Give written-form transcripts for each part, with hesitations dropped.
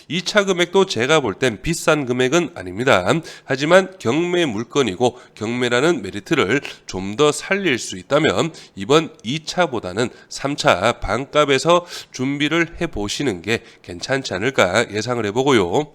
이 차 금액도 제가 볼 땐 비싼 금액은 아닙니다. 하지만 경매 물건이고 경매라는 메리트를 좀 더 살릴 수 있다면 이번 2차보다는 3차 반값에서 준비를 해보시는 게 괜찮지 않을까 예상을 해보고요.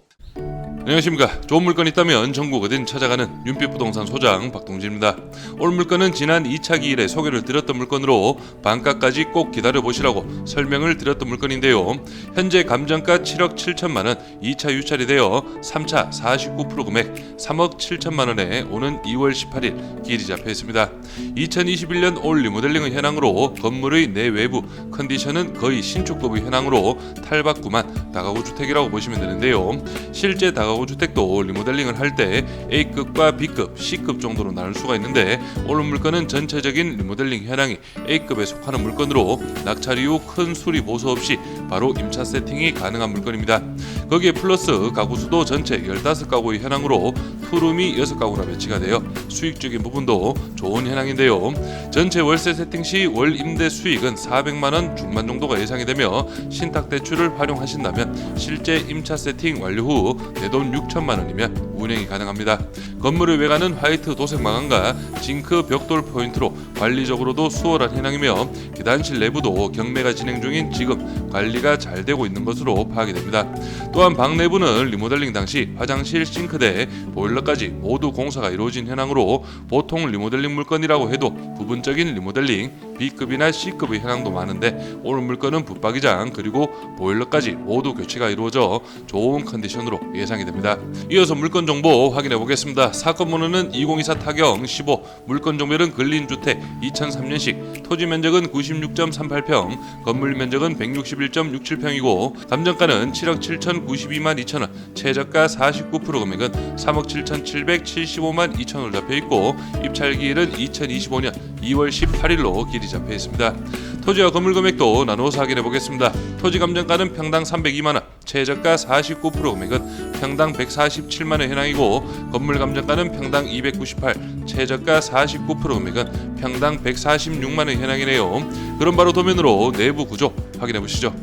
안녕하십니까. 좋은 물건 있다면 전국 어딘 찾아가는 윤빛부동산 소장 박동진입니다. 오늘 물건은 지난 2차 기일에 소개를 드렸던 물건으로 반가까지 꼭 기다려보시라고 설명을 드렸던 물건인데요. 현재 감정가 7억 7천만원 2차 유찰이 되어 3차 49% 금액 3억 7천만원에 오는 2월 18일 기일이 잡혀 있습니다. 2021년 올 리모델링의 현황으로 건물의 내외부 컨디션은 거의 신축급의 현황으로 탈바꿈한 다가구 주택이라고 보시면 되는데요. 실제 다가구 주택도 리모델링을 할 때 A급과 B급, C급 정도로 나눌 수가 있는데 오늘 물건은 전체적인 리모델링 현황이 A급에 속하는 물건으로 낙찰 이후 큰 수리 보수 없이 바로 임차 세팅이 가능한 물건입니다. 거기에 플러스 가구 수도 전체 15가구의 현황으로 투룸이 6가구나 배치가 되어 수익적인 부분도 좋은 현황인데요. 전체 월세 세팅 시 월 임대 수익은 400만원 중반 정도가 예상이 되며 신탁 대출을 활용하신다면 실제 임차 세팅 완료 후 내돈 6천만원이면 운행이 가능합니다. 건물의 외관은 화이트 도색 마감과 징크 벽돌 포인트로 관리적으로도 수월한 현황이며 계단실 내부도 경매가 진행 중인 지금 관리가 잘 되고 있는 것으로 파악이 됩니다. 또한 방 내부는 리모델링 당시 화장실, 싱크대, 보일러까지 모두 공사가 이루어진 현황으로 보통 리모델링 물건이라고 해도 부분적인 리모델링 B급이나 C급의 현황도 많은데 오늘 물건은 붙박이장 그리고 보일러까지 모두 교체가 이루어져 좋은 컨디션으로 예상이 됩니다. 이어서 물건 정보 확인해 보겠습니다. 사건 번호는 2024 타경 15, 물건 종별은 근린주택 2003년식, 토지 면적은 96.38평, 건물 면적은 161.67평이고 감정가는 7억 7,092만 2천원, 최저가 49% 금액은 3억 7,775만 2천원으로 잡혀있고 입찰기일은 2025년 2월 18일로 길이 잡혀 있습니다. 토지와 건물 금액도 나누어서 확인해 보겠습니다. 토지 감정가는 평당 302만원, 최저가 49% 금액은 평당 147만원 현황이고 건물 감정가는 평당 298, 최저가 49% 금액은 평당 146만원 현황이네요. 그럼 바로 도면으로 내부 구조 확인해 보시죠.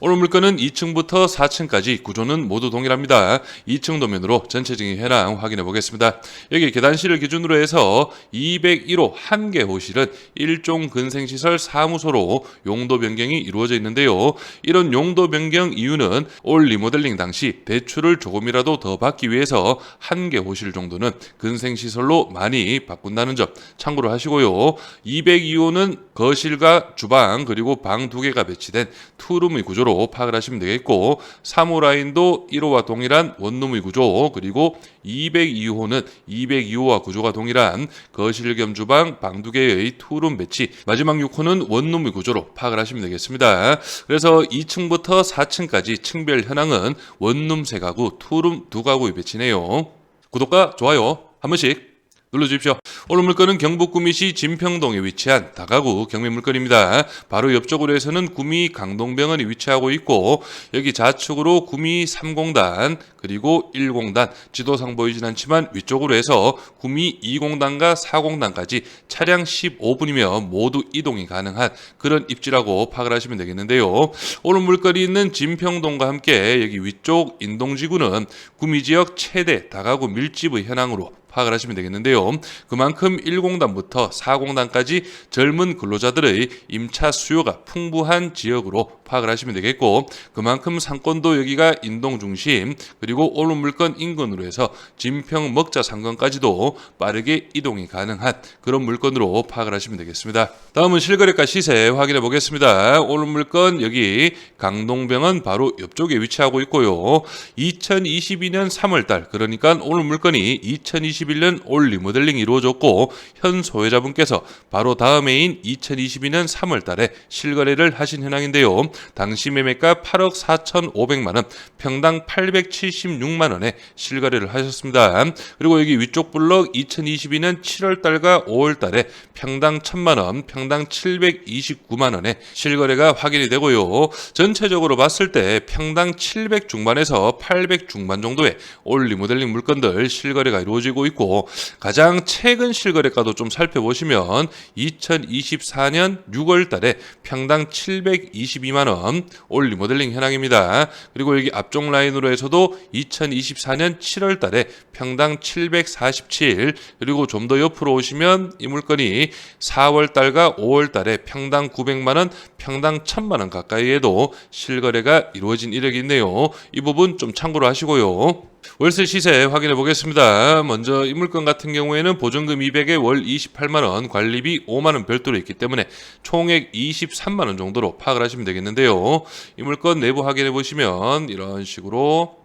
오늘 물건은 2층부터 4층까지 구조는 모두 동일합니다. 2층 도면으로 전체적인 현황 확인해 보겠습니다. 여기 계단실을 기준으로 해서 201호 한 개 호실은 일종 근생시설 사무소로 용도 변경이 이루어져 있는데요. 이런 용도 변경 이유는 올 리모델링 당시 대출을 조금이라도 더 받기 위해서 한 개 호실 정도는 근생시설로 많이 바꾼다는 점 참고를 하시고요. 202호는 거실과 주방 그리고 방 2개가 배치된 투룸의 구조로 파악을 하시면 되겠고 3호 라인도 1호와 동일한 원룸의 구조 그리고 202호는 202호와 구조가 동일한 거실 겸 주방 방 2개의 투룸 배치 마지막 6호는 원룸의 구조로 파악을 하시면 되겠습니다. 그래서 2층부터 4층까지 층별 현황은 원룸 3가구 투룸 2가구의 배치네요. 구독과 좋아요 한 번씩 눌러주십시오. 오늘 물건은 경북 구미시 진평동에 위치한 다가구 경매 물건입니다. 바로 옆쪽으로 해서는 구미 강동병원이 위치하고 있고 여기 좌측으로 구미 3공단 그리고 1공단 지도상 보이진 않지만 위쪽으로 해서 구미 2공단과 4공단까지 차량 15분이면 모두 이동이 가능한 그런 입지라고 파악을 하시면 되겠는데요. 오늘 물건이 있는 진평동과 함께 여기 위쪽 인동지구는 구미 지역 최대 다가구 밀집의 현황으로 파악을 하시면 되겠는데요. 그만큼 1공단부터 4공단까지 젊은 근로자들의 임차 수요가 풍부한 지역으로 파악을 하시면 되겠고 그만큼 상권도 여기가 인동 중심 그리고 오늘 물건 인근으로 해서 진평 먹자 상권까지도 빠르게 이동이 가능한 그런 물건으로 파악을 하시면 되겠습니다. 다음은 실거래가 시세 확인해 보겠습니다. 오늘 물건 여기 강동병원 바로 옆쪽에 위치하고 있고요. 2022년 3월달 그러니까 오늘 물건이 2021년 올 리모델링이 이루어졌고 현 소유자분께서 바로 다음 해인 2022년 3월달에 실거래를 하신 현황인데요. 당시 매매가 8억 4,500만원, 평당 876만원에 실거래를 하셨습니다. 그리고 여기 위쪽 블럭 2022년 7월달과 5월달에 평당 1,000만원, 평당 729만원에 실거래가 확인이 되고요. 전체적으로 봤을 때 평당 700 중반에서 800 중반 정도의 올 리모델링 물건들 실거래가 이루어지고 있고 있고, 가장 최근 실거래가도 좀 살펴보시면 2024년 6월 달에 평당 722만 원 올 리모델링 현황입니다. 그리고 여기 앞쪽 라인으로 해서도 2024년 7월 달에 평당 747, 그리고 좀 더 옆으로 오시면 이 물건이 4월 달과 5월 달에 평당 900만 원, 평당 1000만 원 가까이에도 실거래가 이루어진 이력이 있네요. 이 부분 좀 참고로 하시고요. 월세 시세 확인해 보겠습니다. 먼저 이 물건 같은 경우에는 보증금 200에 월 28만 원, 관리비 5만 원 별도로 있기 때문에 총액 23만 원 정도로 파악을 하시면 되겠는데요. 이 물건 내부 확인해 보시면 이런 식으로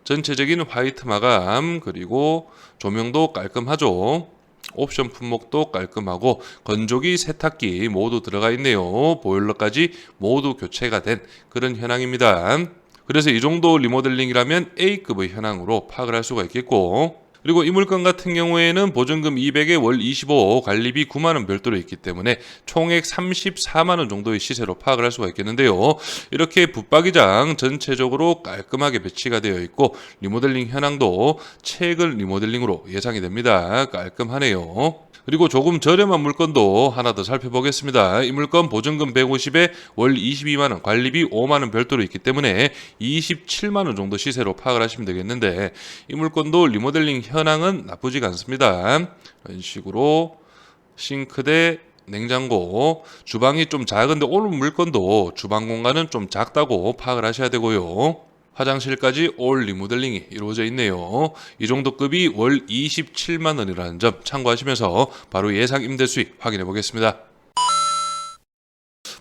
전체적인 화이트 마감, 그리고 조명도 깔끔하죠. 옵션 품목도 깔끔하고 건조기, 세탁기 모두 들어가 있네요. 보일러까지 모두 교체가 된 그런 현황입니다. 그래서 이 정도 리모델링이라면 A급의 현황으로 파악을 할 수가 있겠고, 그리고 이 물건 같은 경우에는 보증금 200에 월 25, 관리비 9만 원 별도로 있기 때문에 총액 34만 원 정도의 시세로 파악을 할 수가 있겠는데요. 이렇게 붙박이장 전체적으로 깔끔하게 배치가 되어 있고, 리모델링 현황도 최근 리모델링으로 예상이 됩니다. 깔끔하네요. 그리고 조금 저렴한 물건도 하나 더 살펴보겠습니다. 이 물건 보증금 150에 월 22만 원, 관리비 5만 원 별도로 있기 때문에 27만 원 정도 시세로 파악을 하시면 되겠는데, 이 물건도 리모델링 현황은 나쁘지가 않습니다. 이런 식으로 싱크대, 냉장고, 주방이 좀 작은데 오늘 물건도 주방 공간은 좀 작다고 파악을 하셔야 되고요. 화장실까지 올 리모델링이 이루어져 있네요. 이 정도 급이 월 27만 원이라는 점 참고하시면서 바로 예상 임대 수익 확인해 보겠습니다.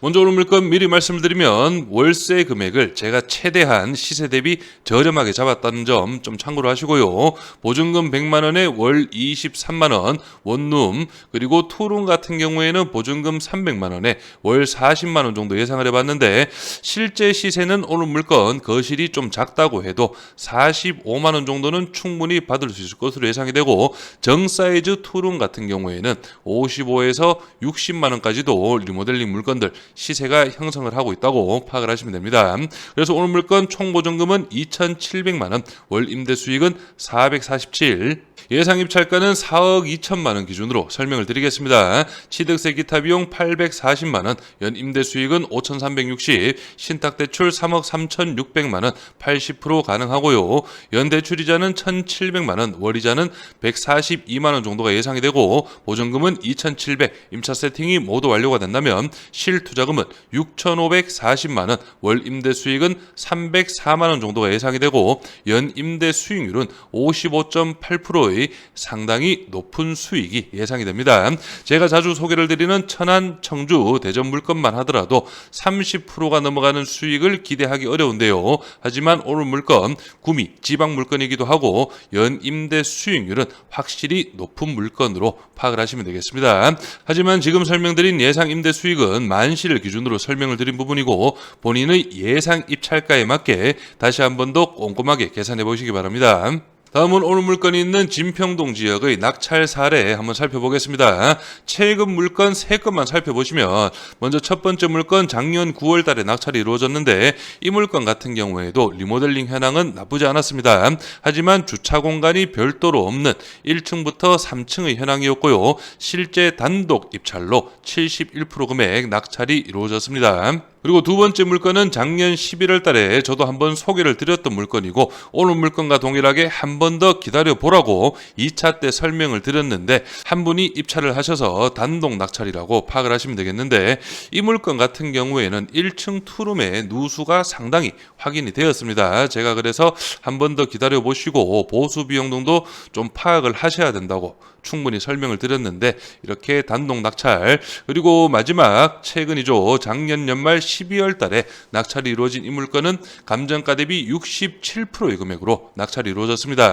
먼저 오늘 물건 미리 말씀을 드리면 월세 금액을 제가 최대한 시세 대비 저렴하게 잡았다는 점 좀 참고로 하시고요. 보증금 100만 원에 월 23만 원 원룸, 그리고 투룸 같은 경우에는 보증금 300만 원에 월 40만 원 정도 예상을 해봤는데, 실제 시세는 오늘 물건 거실이 좀 작다고 해도 45만 원 정도는 충분히 받을 수 있을 것으로 예상이 되고, 정사이즈 투룸 같은 경우에는 55에서 60만 원까지도 리모델링 물건들 시세가 형성을 하고 있다고 파악을 하시면 됩니다. 그래서 오늘 물건 총 보증금은 2,700만 원, 월 임대 수익은 447, 예상 입찰가는 4억 2천만 원 기준으로 설명을 드리겠습니다. 취득세 기타 비용 840만 원, 연 임대 수익은 5,360, 신탁 대출 3억 3,600만 원, 80% 가능하고요. 연 대출 이자는 1,700만 원, 월 이자는 142만 원 정도가 예상이 되고, 보증금은 2,700, 임차 세팅이 모두 완료가 된다면 실투자금은 6,540만 원, 월 임대 수익은 304만 원 정도가 예상이 되고, 연 임대 수익률은 55.8%의 상당히 높은 수익이 예상이 됩니다. 제가 자주 소개를 드리는 천안, 청주, 대전 물건만 하더라도 30%가 넘어가는 수익을 기대하기 어려운데요. 하지만 오늘 물건 구미, 지방 물건이기도 하고 연 임대 수익률은 확실히 높은 물건으로 파악을 하시면 되겠습니다. 하지만 지금 설명드린 예상 임대 수익은 만시를 기준으로 설명을 드린 부분이고, 본인의 예상 입찰가에 맞게 다시 한 번 더 꼼꼼하게 계산해 보시기 바랍니다. 다음은 오늘 물건이 있는 진평동 지역의 낙찰 사례 한번 살펴보겠습니다. 최근 물건 3건만 살펴보시면, 먼저 첫 번째 물건 작년 9월 달에 낙찰이 이루어졌는데, 이 물건 같은 경우에도 리모델링 현황은 나쁘지 않았습니다. 하지만 주차 공간이 별도로 없는 1층부터 3층의 현황이었고요. 실제 단독 입찰로 71% 금액 낙찰이 이루어졌습니다. 그리고 두 번째 물건은 작년 11월 달에 저도 한번 소개를 드렸던 물건이고, 오늘 물건과 동일하게 한 번 더 기다려 보라고 2차 때 설명을 드렸는데, 한 분이 입찰을 하셔서 단독 낙찰이라고 파악을 하시면 되겠는데, 이 물건 같은 경우에는 1층 투룸의 누수가 상당히 확인이 되었습니다. 제가 그래서 한 번 더 기다려 보시고 보수 비용 등도 좀 파악을 하셔야 된다고 충분히 설명을 드렸는데, 이렇게 단독 낙찰, 그리고 마지막 최근이죠. 작년 연말 12월 달에 낙찰이 이루어진 이 물건은 감정가 대비 67%의 금액으로 낙찰이 이루어졌습니다.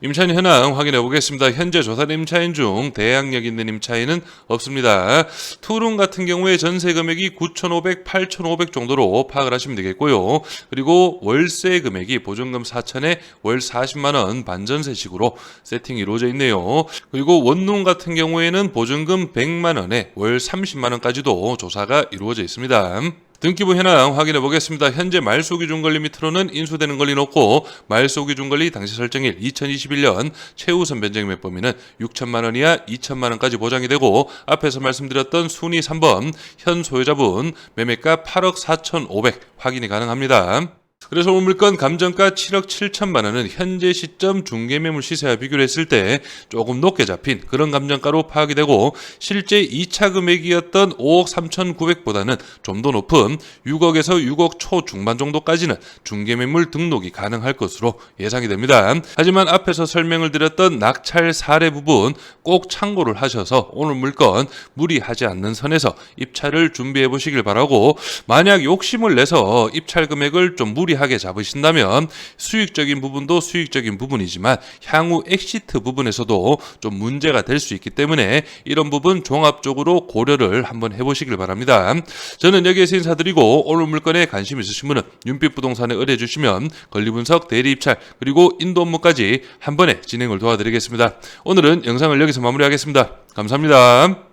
임차인 현황 확인해 보겠습니다. 현재 조사된 임차인 중 대항력 있는 임차인은 없습니다. 투룸 같은 경우에 전세 금액이 9,500, 8,500 정도로 파악을 하시면 되겠고요. 그리고 월세 금액이 보증금 4,000에 월 40만 원 반전세식으로 세팅이 이루어져 있네요. 그리고 원룸 같은 경우에는 보증금 100만 원에 월 30만 원까지도 조사가 이루어져 있습니다. 등기부 현황 확인해 보겠습니다. 현재 말소기준권리 밑으로는 인수되는 권리 높고 말소기준권리 당시 설정일 2021년 최우선 변제금액 범위는 6천만 원 이하 2천만 원까지 보장이 되고 앞에서 말씀드렸던 순위 3번 현 소유자분 매매가 8억 4,500 확인이 가능합니다. 그래서 오늘 물건 감정가 7억 7천만 원은 현재 시점 중개매물 시세와 비교를 했을 때 조금 높게 잡힌 그런 감정가로 파악이 되고 실제 2차 금액이었던 5억 3,900보다는 좀 더 높은 6억에서 6억 초중반 정도까지는 중개매물 등록이 가능할 것으로 예상이 됩니다. 하지만 앞에서 설명을 드렸던 낙찰 사례 부분 꼭 참고를 하셔서 오늘 물건 무리하지 않는 선에서 입찰을 준비해 보시길 바라고 만약 욕심을 내서 입찰 금액을 좀 무리하게 잡으신다면 수익적인 부분도 수익적인 부분이지만 향후 엑시트 부분에서도 좀 문제가 될 수 있기 때문에 이런 부분 종합적으로 고려를 한번 해보시길 바랍니다. 저는 여기에서 인사드리고 오늘 물건에 관심 있으신 분은 윤빛부동산에 의뢰해 주시면 권리분석, 대리입찰 그리고 인도 업무까지 한 번에 진행을 도와드리겠습니다. 오늘은 영상을 여기서 마무리하겠습니다. 감사합니다.